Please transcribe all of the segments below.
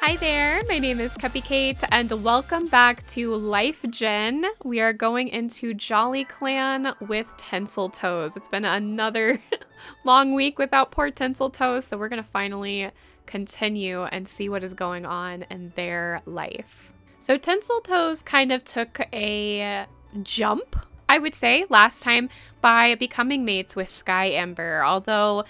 Hi there, my name is Cupicate and welcome back to Life Gen. We are going into Jolly Clan with Tinsel Toes. It's been another long week without poor Tinsel Toes, so we're going to finally continue and see what is going on in their life. So Tinsel Toes kind of took a jump, I would say, last time by becoming mates with Sky Ember, although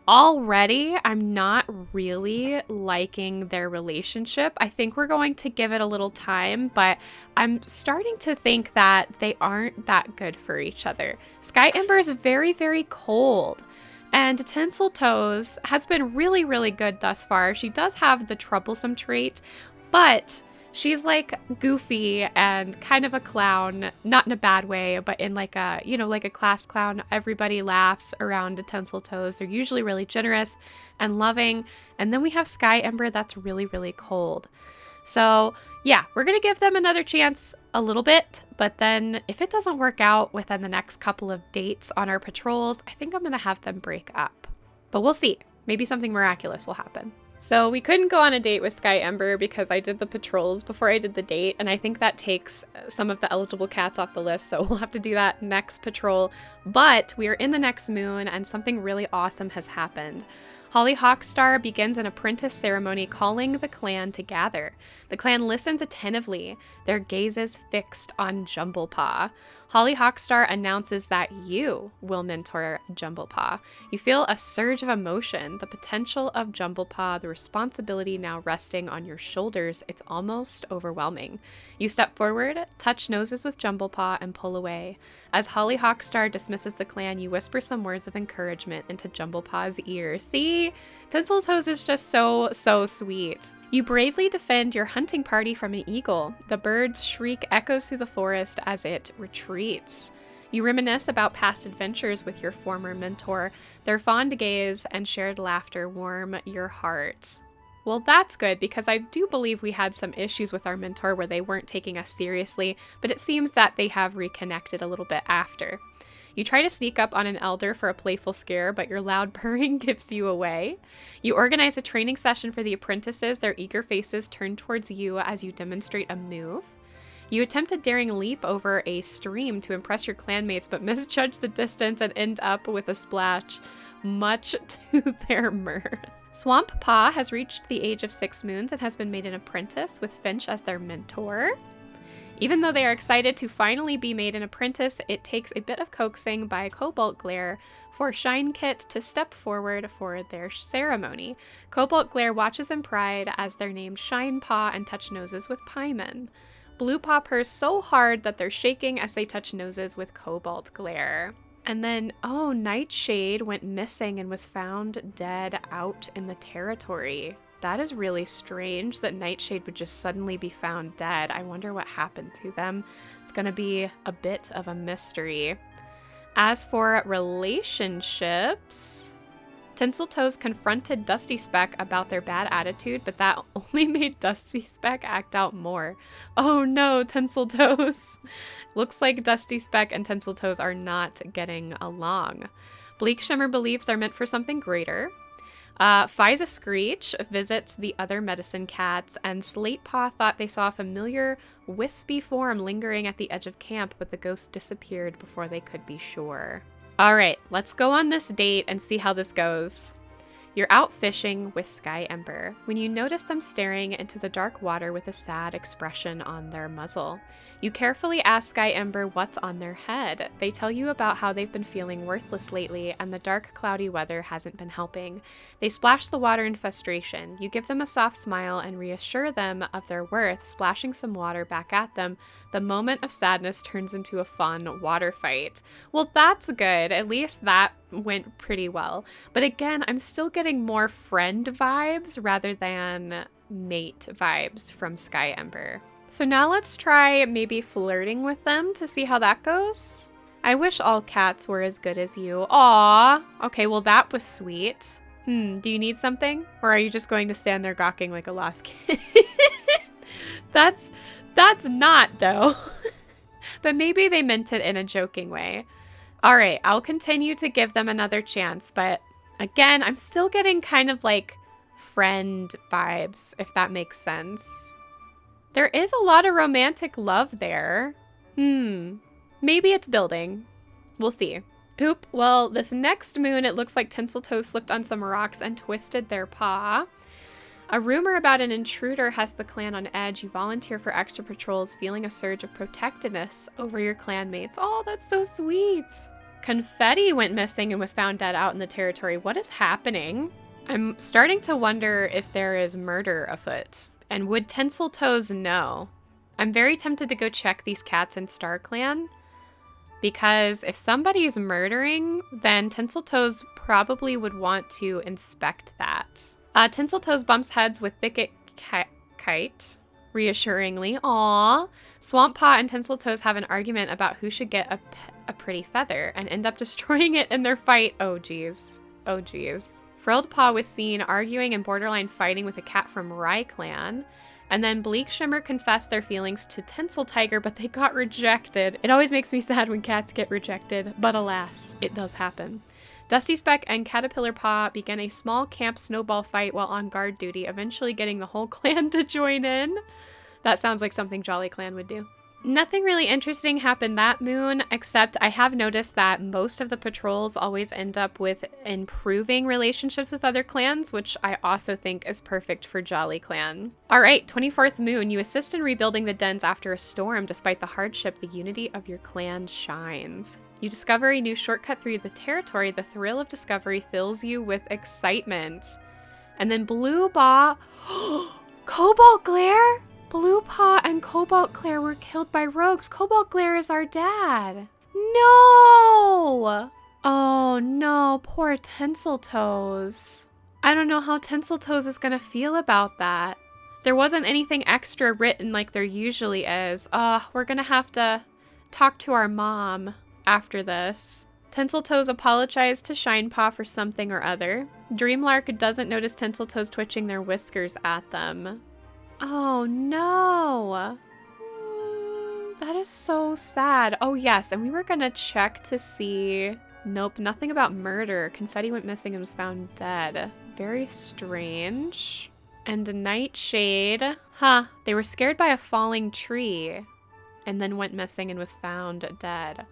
already I'm not really liking their relationship. I think we're going to give it a little time, but I'm starting to think that they aren't that good for each other. Sky Ember is very, very cold, and Tinsel Toes has been really, really good thus far. She does have the troublesome trait, but she's like goofy and kind of a clown, not in a bad way, but in like a, like a class clown. Everybody laughs around Tinsel Toes. They're usually really generous and loving. And then we have Sky Ember that's really, really cold. So yeah, we're going to give them another chance a little bit, but then if it doesn't work out within the next couple of dates on our patrols, I think I'm going to have them break up. But we'll see. Maybe something miraculous will happen. So we couldn't go on a date with Sky Ember because I did the patrols before I did the date, and I think that takes some of the eligible cats off the list, so we'll have to do that next patrol. But we are in the next moon, and something really awesome has happened. Holly Hawkstar begins an apprentice ceremony calling the clan to gather. The clan listens attentively, their gazes fixed on Jumblepaw. Holly Hawkstar announces that you will mentor Jumblepaw. You feel a surge of emotion, the potential of Jumblepaw, the responsibility now resting on your shoulders. It's almost overwhelming. You step forward, touch noses with Jumblepaw, and pull away. As Holly Hawkstar dismisses the clan, you whisper some words of encouragement into Jumblepaw's ear. See? Tinsel Toes is just so sweet. You bravely defend your hunting party from an eagle. The bird's shriek echoes through the forest as it retreats. You reminisce about past adventures with your former mentor. Their fond gaze and shared laughter warm your heart. Well, that's good, because I do believe we had some issues with our mentor where they weren't taking us seriously, but it seems that they have reconnected a little bit after. You try to sneak up on an elder for a playful scare, but your loud purring gives you away. You organize a training session for the apprentices, their eager faces turned towards you as you demonstrate a move. You attempt a daring leap over a stream to impress your clanmates, but misjudge the distance and end up with a splash, much to their mirth. Swamp Paw has reached the age of 6 moons and has been made an apprentice with Finch as their mentor. Even though they are excited to finally be made an apprentice, it takes a bit of coaxing by Cobalt Glare for Tinsel'kit to step forward for their ceremony. Cobalt Glare watches in pride as they're named Shine Paw and touch noses with Paimon. Blue Paw purrs so hard that they're shaking as they touch noses with Cobalt Glare. And then, Nightshade went missing and was found dead out in the territory. That is really strange that Nightshade would just suddenly be found dead. I wonder what happened to them. It's going to be a bit of a mystery. As for relationships, Tinsel Toes confronted Dusty Speck about their bad attitude, but that only made Dusty Speck act out more. Oh no, Tinsel Toes. Looks like Dusty Speck and Tinsel Toes are not getting along. Bleak Shimmer believes they're meant for something greater. Fiza Screech visits the other medicine cats, and Slate Paw thought they saw a familiar, wispy form lingering at the edge of camp, but the ghost disappeared before they could be sure. Alright, let's go on this date and see how this goes. You're out fishing with Sky Ember when you notice them staring into the dark water with a sad expression on their muzzle. You carefully ask Sky Ember what's on their head. They tell you about how they've been feeling worthless lately and the dark, cloudy weather hasn't been helping. They splash the water in frustration. You give them a soft smile and reassure them of their worth, splashing some water back at them. The moment of sadness turns into a fun water fight. Well, that's good. At least that went pretty well. But again, I'm still getting more friend vibes rather than mate vibes from Sky Ember. So now let's try maybe flirting with them to see how that goes. I wish all cats were as good as you. Aww. Okay, well that was sweet. Do you need something? Or are you just going to stand there gawking like a lost kid? That's not though. But maybe they meant it in a joking way. All right, I'll continue to give them another chance, but again, I'm still getting kind of like friend vibes, if that makes sense. There is a lot of romantic love there. Maybe it's building. We'll see. Oop, well, this next moon, it looks like Tinsel Toes slipped on some rocks and twisted their paw. A rumor about an intruder has the clan on edge. You volunteer for extra patrols, feeling a surge of protectiveness over your clanmates. Oh, that's so sweet. Confetti went missing and was found dead out in the territory. What is happening? I'm starting to wonder if there is murder afoot. And would Tinsel Toes know? I'm very tempted to go check these cats in Star Clan, because if somebody's murdering, then Tinsel Toes probably would want to inspect that. Tinsel Toes bumps heads with Cupicate, reassuringly. Aww. Swamp Paw and Tinsel Toes have an argument about who should get a pretty feather and end up destroying it in their fight. Oh geez. Oh geez. Frilled Paw was seen arguing and borderline fighting with a cat from Rye Clan. And then Bleak Shimmer confessed their feelings to Tinsel Tiger, but they got rejected. It always makes me sad when cats get rejected, but alas, it does happen. Dusty Speck and Caterpillar Paw began a small camp snowball fight while on guard duty, eventually getting the whole clan to join in. That sounds like something Jolly Clan would do. Nothing really interesting happened that moon, except I have noticed that most of the patrols always end up with improving relationships with other clans, which I also think is perfect for Jolly Clan. All right, 24th moon, you assist in rebuilding the dens after a storm. Despite the hardship, the unity of your clan shines. You discover a new shortcut through the territory. The thrill of discovery fills you with excitement. And then Blue Paw, Cobalt Glare? Blue Paw and Cobalt Glare were killed by rogues. Cobalt Glare is our dad. No! Oh no, poor Tinsel Toes. I don't know how Tinsel Toes is gonna feel about that. There wasn't anything extra written like there usually is. We're gonna have to talk to our mom after this. Tinsel Toes apologized to Shine Paw for something or other. Dreamlark doesn't notice Tinsel Toes twitching their whiskers at them. Oh no. That is so sad. Oh yes, and we were gonna check to see. Nope, nothing about murder. Confetti went missing and was found dead. Very strange. And Nightshade. Huh, they were scared by a falling tree and then went missing and was found dead.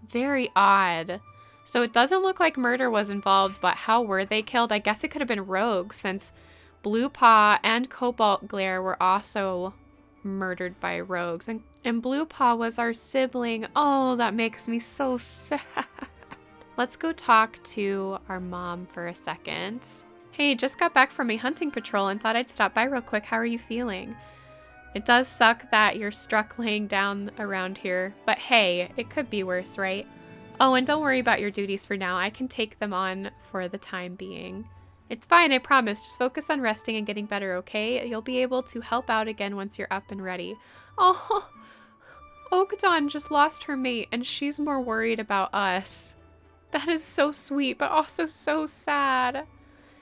Very odd. So it doesn't look like murder was involved, but how were they killed? I guess it could have been rogues, since Blue Paw and Cobalt Glare were also murdered by rogues. And Blue Paw was our sibling. Oh, that makes me so sad. Let's go talk to our mom for a second. Hey, just got back from a hunting patrol and thought I'd stop by real quick. How are you feeling? It does suck that you're struck laying down around here, but hey, it could be worse, right? Oh, and don't worry about your duties for now. I can take them on for the time being. It's fine, I promise. Just focus on resting and getting better, okay? You'll be able to help out again once you're up and ready. Oh, Oakdawn just lost her mate, and she's more worried about us. That is so sweet, but also so sad.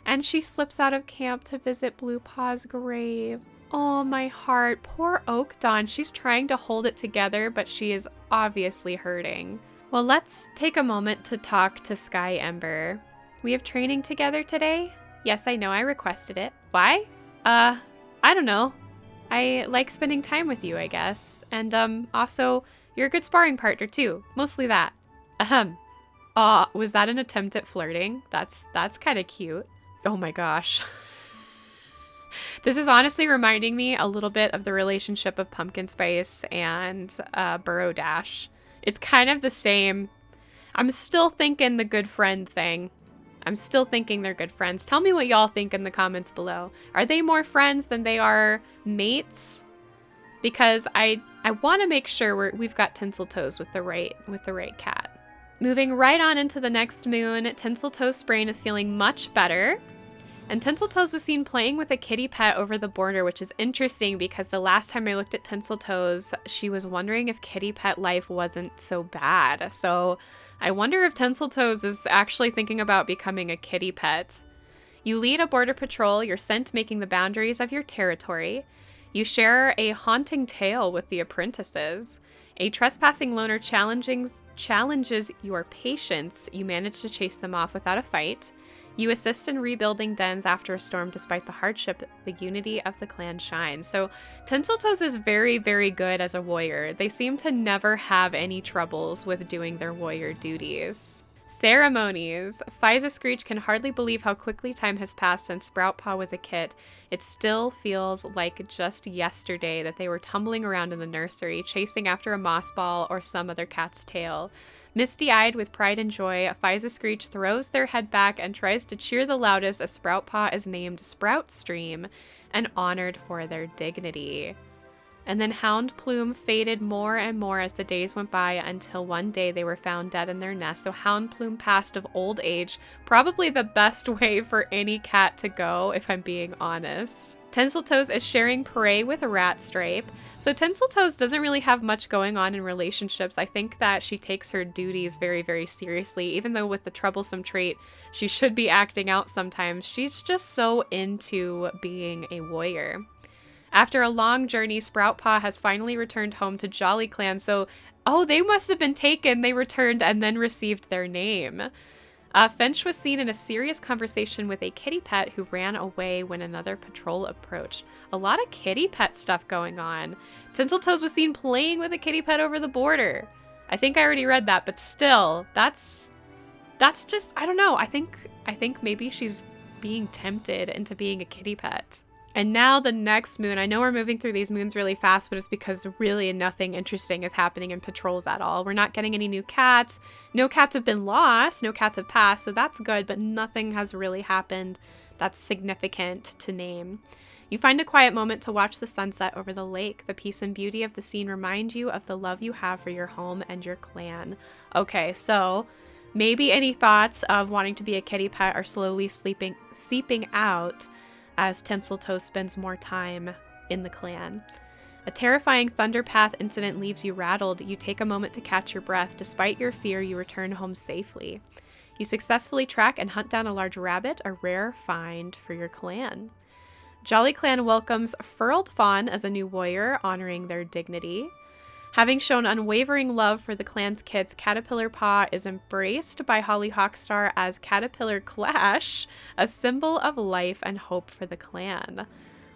And she slips out of camp to visit Blue Paw's grave. Oh, my heart. Poor Oakdawn. She's trying to hold it together, but she is obviously hurting. Well, let's take a moment to talk to Sky Ember. We have training together today? Yes, I know. I requested it. Why? I don't know. I like spending time with you, I guess. And, also, you're a good sparring partner, too. Mostly that. Ahem. Was that an attempt at flirting? That's kind of cute. Oh my gosh. This is honestly reminding me a little bit of the relationship of Pumpkin Spice and Burrow Dash. It's kind of the same. I'm still thinking the good friend thing. I'm still thinking they're good friends. Tell me what y'all think in the comments below. Are they more friends than they are mates? Because I want to make sure we've got Tinsel Toes with the right cat. Moving right on into the next moon, Tinsel Toes' brain is feeling much better. And Tinsel Toes was seen playing with a kitty pet over the border, which is interesting because the last time I looked at Tinsel Toes, she was wondering if kitty pet life wasn't so bad. So I wonder if Tinsel Toes is actually thinking about becoming a kitty pet. You lead a border patrol, your scent making the boundaries of your territory. You share a haunting tale with the apprentices. A trespassing loner challenges your patience. You manage to chase them off without a fight. You assist in rebuilding dens after a storm. Despite the hardship, the unity of the clan shines. So Tinsel Toes is very, very good as a warrior. They seem to never have any troubles with doing their warrior duties. Ceremonies. Fiza Screech can hardly believe how quickly time has passed since Sproutpaw was a kit. It still feels like just yesterday that they were tumbling around in the nursery, chasing after a moss ball or some other cat's tail. Misty-eyed with pride and joy, Fiza Screech throws their head back and tries to cheer the loudest as Sproutpaw is named Sprout Stream and honored for their dignity. And then Hound Plume faded more and more as the days went by until one day they were found dead in their nest. So Hound Plume passed of old age, probably the best way for any cat to go, if I'm being honest. Tinsel Toes is sharing prey with a Rat Stripe. So Tinsel Toes doesn't really have much going on in relationships. I think that she takes her duties very, very seriously. Even though with the troublesome trait, she should be acting out sometimes. She's just so into being a warrior. After a long journey, Sproutpaw has finally returned home to Jolly Clan. So, oh, they must have been taken. They returned and then received their name. Finch was seen in a serious conversation with a kitty pet who ran away when another patrol approached. A lot of kitty pet stuff going on. Tinsel Toes was seen playing with a kitty pet over the border. I think I already read that, but still, that's just, I don't know. I think maybe she's being tempted into being a kitty pet. And now the next moon. I know we're moving through these moons really fast, but it's because really nothing interesting is happening in patrols at all. We're not getting any new cats. No cats have been lost. No cats have passed, so that's good, but nothing has really happened that's significant to name. You find a quiet moment to watch the sunset over the lake. The peace and beauty of the scene remind you of the love you have for your home and your clan. Okay, so maybe any thoughts of wanting to be a kitty pet are slowly seeping out as Tinsel Toes spends more time in the clan. A terrifying Thunderpath incident leaves you rattled. You take a moment to catch your breath. Despite your fear, you return home safely. You successfully track and hunt down a large rabbit, a rare find for your clan. Jolly Clan welcomes Furled Fawn as a new warrior, honoring their dignity. Having shown unwavering love for the clan's kids, Caterpillar Paw is embraced by Holly Hawkstar as Caterpillar Clash, a symbol of life and hope for the clan.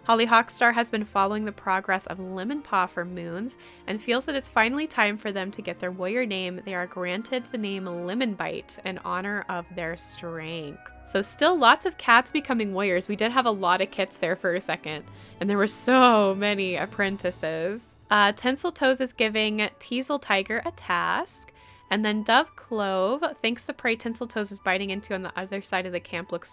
Holly Hawkstar has been following the progress of Lemon Paw for moons and feels that it's finally time for them to get their warrior name. They are granted the name Lemon Bite in honor of their strength. So still lots of cats becoming warriors. We did have a lot of kits there for a second, and there were so many apprentices. Tinsel Toes is giving Teasel Tiger a task, and then Dove Clove thinks the prey Tinsel Toes is biting into on the other side of the camp looks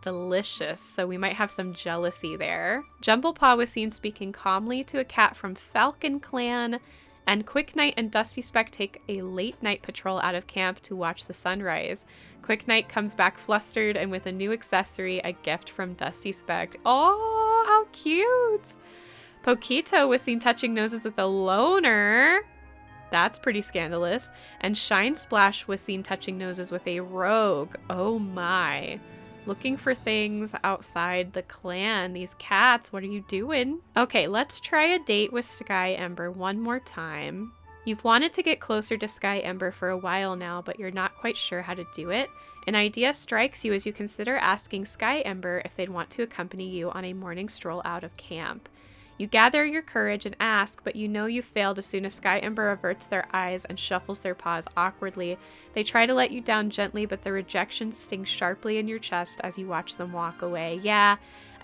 delicious, so we might have some jealousy there. Jumble Paw was seen speaking calmly to a cat from Falcon Clan, and Quick Night and Dusty Speck take a late night patrol out of camp to watch the sunrise. Quick Night comes back flustered and with a new accessory, a gift from Dusty Speck. Oh, how cute! Poquito was seen touching noses with a loner. That's pretty scandalous. And Shine Splash was seen touching noses with a rogue. Oh my. Looking for things outside the clan. These cats, what are you doing? Okay, let's try a date with Sky Ember one more time. You've wanted to get closer to Sky Ember for a while now, but you're not quite sure how to do it. An idea strikes you as you consider asking Sky Ember if they'd want to accompany you on a morning stroll out of camp. You gather your courage and ask, but you know you failed as soon as Sky Ember averts their eyes and shuffles their paws awkwardly. They try to let you down gently, but the rejection stings sharply in your chest as you watch them walk away. Yeah,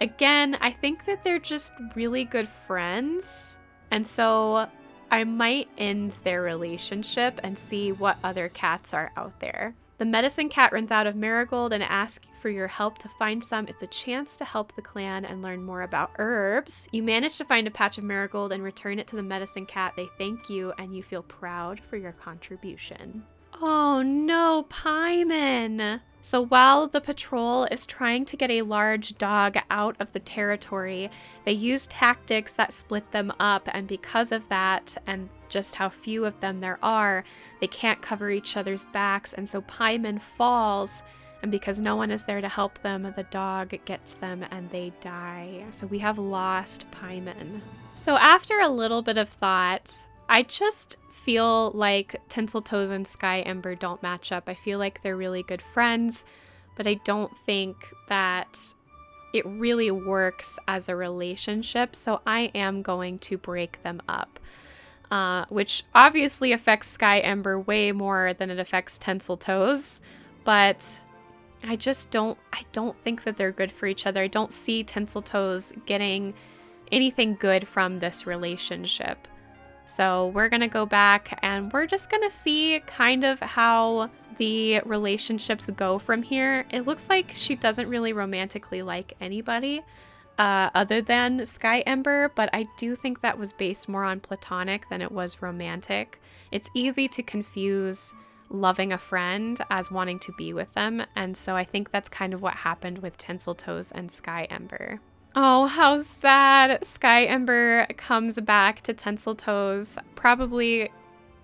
again, I think that they're just really good friends, and so I might end their relationship and see what other cats are out there. The medicine cat runs out of marigold and asks for your help to find some. It's a chance to help the clan and learn more about herbs. You manage to find a patch of marigold and return it to the medicine cat. They thank you and you feel proud for your contribution. Oh no, Paimon! So while the patrol is trying to get a large dog out of the territory, they use tactics that split them up, and because of that, and just how few of them there are, they can't cover each other's backs, and so Paimon falls, and because no one is there to help them, the dog gets them and they die. So we have lost Paimon. So after a little bit of thought, I just feel like Tinsel Toes and Sky Ember don't match up. I feel like they're really good friends, but I don't think that it really works as a relationship, so I am going to break them up. Which obviously affects Sky Ember way more than it affects Tinsel Toes, but I don't think that they're good for each other. I don't see Tinsel Toes getting anything good from this relationship. So we're gonna go back and we're just gonna see kind of how the relationships go from here. It looks like she doesn't really romantically like anybody other than Sky Ember, but I do think that was based more on platonic than it was romantic. It's easy to confuse loving a friend as wanting to be with them, and so I think that's kind of what happened with Tinsel Toes and Sky Ember. Oh, how sad. Sky Ember comes back to Tinsel Toes, probably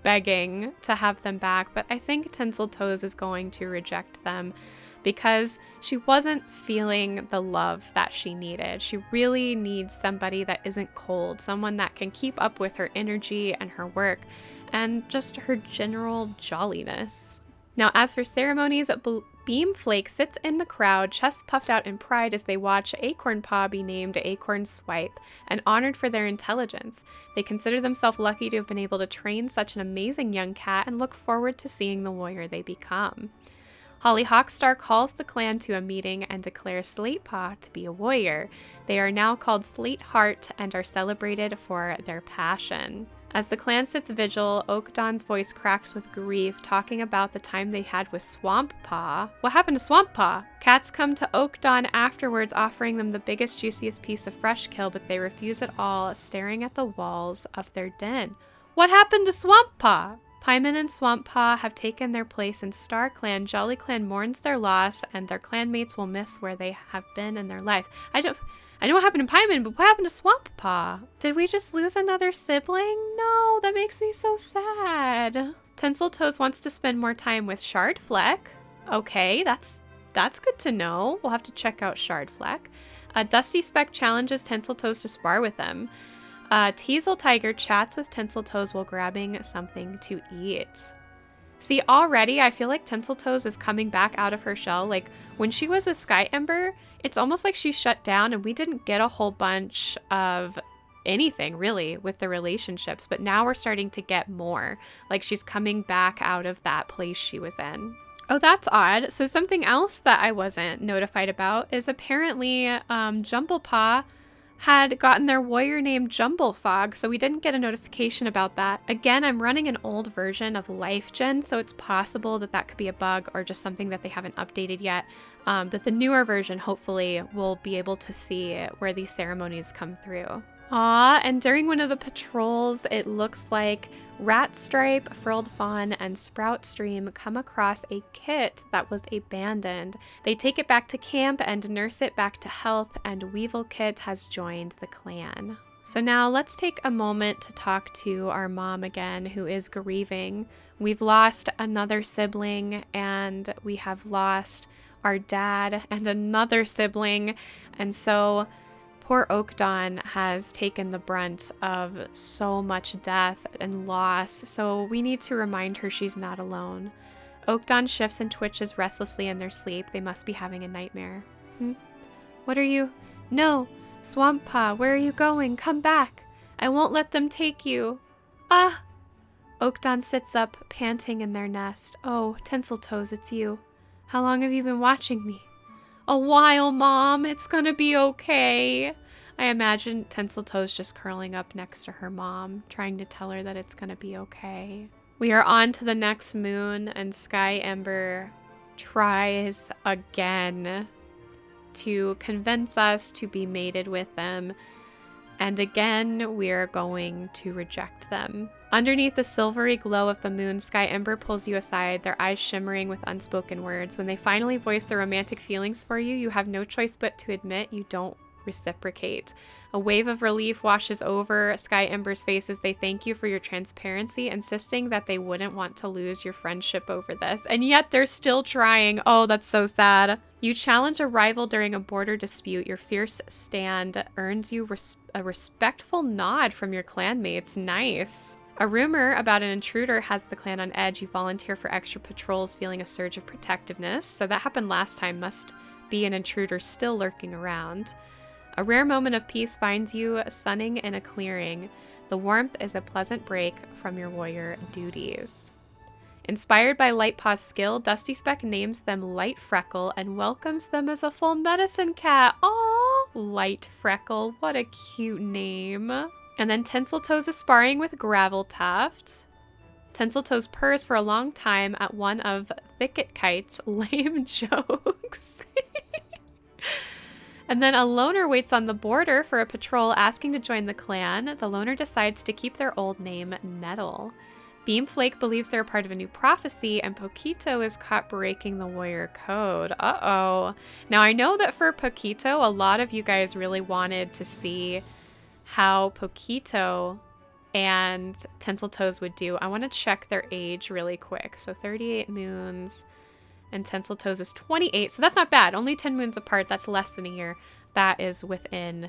begging to have them back, but I think Tinsel Toes is going to reject them because she wasn't feeling the love that she needed. She really needs somebody that isn't cold, someone that can keep up with her energy and her work and just her general jolliness. Now, as for ceremonies, Beamflake sits in the crowd, chest puffed out in pride as they watch Acorn Paw be named Acorn Swipe and honored for their intelligence. They consider themselves lucky to have been able to train such an amazing young cat and look forward to seeing the warrior they become. Holly Hawkstar calls the clan to a meeting and declares Slate Paw to be a warrior. They are now called Slate Heart and are celebrated for their passion. As the clan sits vigil, Oak Dawn's voice cracks with grief, talking about the time they had with Swamp Paw. What happened to Swamp Paw? Cats come to Oak Dawn afterwards, offering them the biggest, juiciest piece of fresh kill, but they refuse it all, staring at the walls of their den. What happened to Swamp Paw? Paimon and Swamp Paw have taken their place in Star Clan. Jolly Clan mourns their loss, and their clanmates will miss where they have been in their life. I know what happened to Paimon, but what happened to Swamp Paw? Did we just lose another sibling? No, that makes me so sad. Tinsel Toes wants to spend more time with Shard Fleck. Okay, that's good to know. We'll have to check out Shard Fleck. Dusty Speck challenges Tinsel Toes to spar with him. Teasel Tiger chats with Tinsel Toes while grabbing something to eat. See, already I feel like Tinsel Toes is coming back out of her shell. Like, when she was with Sky Ember, it's almost like she shut down and we didn't get a whole bunch of anything, really, with the relationships. But now we're starting to get more. Like, she's coming back out of that place she was in. Oh, that's odd. So something else that I wasn't notified about is apparently Jumblepaw had gotten their warrior named Jumblefog, so we didn't get a notification about that. Again, I'm running an old version of LifeGen, so it's possible that that could be a bug or just something that they haven't updated yet. But the newer version, hopefully, we'll be able to see where these ceremonies come through. Aw, and during one of the patrols, it looks like Ratstripe, Frilled Fawn, and Sprout Stream come across a kit that was abandoned. They take it back to camp and nurse it back to health, and Weevilkit has joined the clan. So now let's take a moment to talk to our mom again, who is grieving. We've lost another sibling, and we have lost our dad and another sibling, and so poor Oak Dawn has taken the brunt of so much death and loss, so we need to remind her she's not alone. Oak Dawn shifts and twitches restlessly in their sleep. They must be having a nightmare. What are you? No! Swamp Paw, where are you going? Come back! I won't let them take you! Ah! Oak Dawn sits up, panting in their nest. Oh, Tinsel Toes, it's you. How long have you been watching me? A while, Mom. It's gonna be okay. I imagine Tinsel Toes just curling up next to her mom, trying to tell her that it's gonna be okay. We are on to the next moon, and Sky Ember tries again to convince us to be mated with them. And again, we are going to reject them. Underneath the silvery glow of the moon, Sky Ember pulls you aside, their eyes shimmering with unspoken words. When they finally voice their romantic feelings for you, you have no choice but to admit you don't reciprocate. A wave of relief washes over Sky Ember's face as they thank you for your transparency, insisting that they wouldn't want to lose your friendship over this. And yet they're still trying. Oh, that's so sad. You challenge a rival during a border dispute. Your fierce stand earns you a respectful nod from your clanmates. Nice. A rumor about an intruder has the clan on edge. You volunteer for extra patrols, feeling a surge of protectiveness. So that happened last time. Must be an intruder still lurking around. A rare moment of peace finds you sunning in a clearing. The warmth is a pleasant break from your warrior duties. Inspired by Lightpaw's skill, Dusty Speck names them Light Freckle and welcomes them as a full medicine cat. Aww, Light Freckle, what a cute name. And then Tinsel Toes is sparring with Gravel Tuft. Tinsel Toes purrs for a long time at one of Cupicate lame jokes. And then a loner waits on the border for a patrol asking to join the clan. The loner decides to keep their old name, Nettle. Beamflake believes they're part of a new prophecy, and Poquito is caught breaking the warrior code. Uh-oh. Now, I know that for Poquito, a lot of you guys really wanted to see how Poquito and Tinsel Toes would do. I want to check their age really quick. So 38 moons, and Tinsel Toes is 28. So that's not bad. Only 10 moons apart. That's less than a year. That is within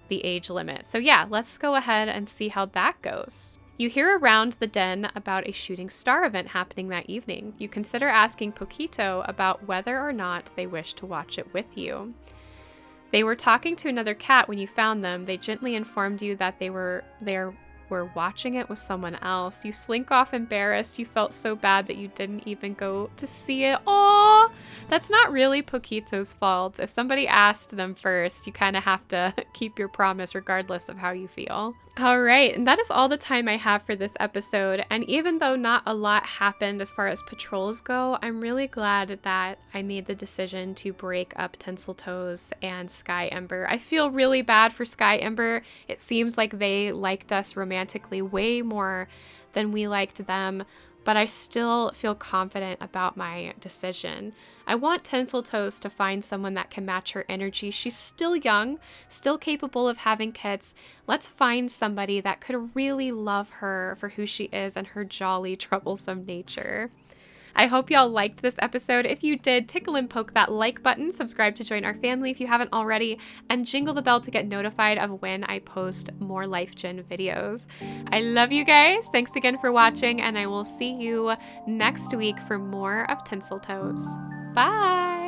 the age limit. So yeah, let's go ahead and see how that goes. You hear around the den about a shooting star event happening that evening. You consider asking Poquito about whether or not they wish to watch it with you. They were talking to another cat when you found them. They gently informed you that they were watching it with someone else. You slink off embarrassed. You felt so bad that you didn't even go to see it. Aww! That's not really Poquito's fault. If somebody asked them first, you kind of have to keep your promise regardless of how you feel. All right, and that is all the time I have for this episode. And even though not a lot happened as far as patrols go, I'm really glad that I made the decision to break up Tinsel Toes and Sky Ember. I feel really bad for Sky Ember. It seems like they liked us romantically way more than we liked them, but I still feel confident about my decision. I want Tinsel Toes to find someone that can match her energy. She's still young, still capable of having kids. Let's find somebody that could really love her for who she is and her jolly, troublesome nature. I hope y'all liked this episode. If you did, tickle and poke that like button, subscribe to join our family if you haven't already, and jingle the bell to get notified of when I post more Life Gen videos. I love you guys. Thanks again for watching, and I will see you next week for more of Tinsel Toes. Bye!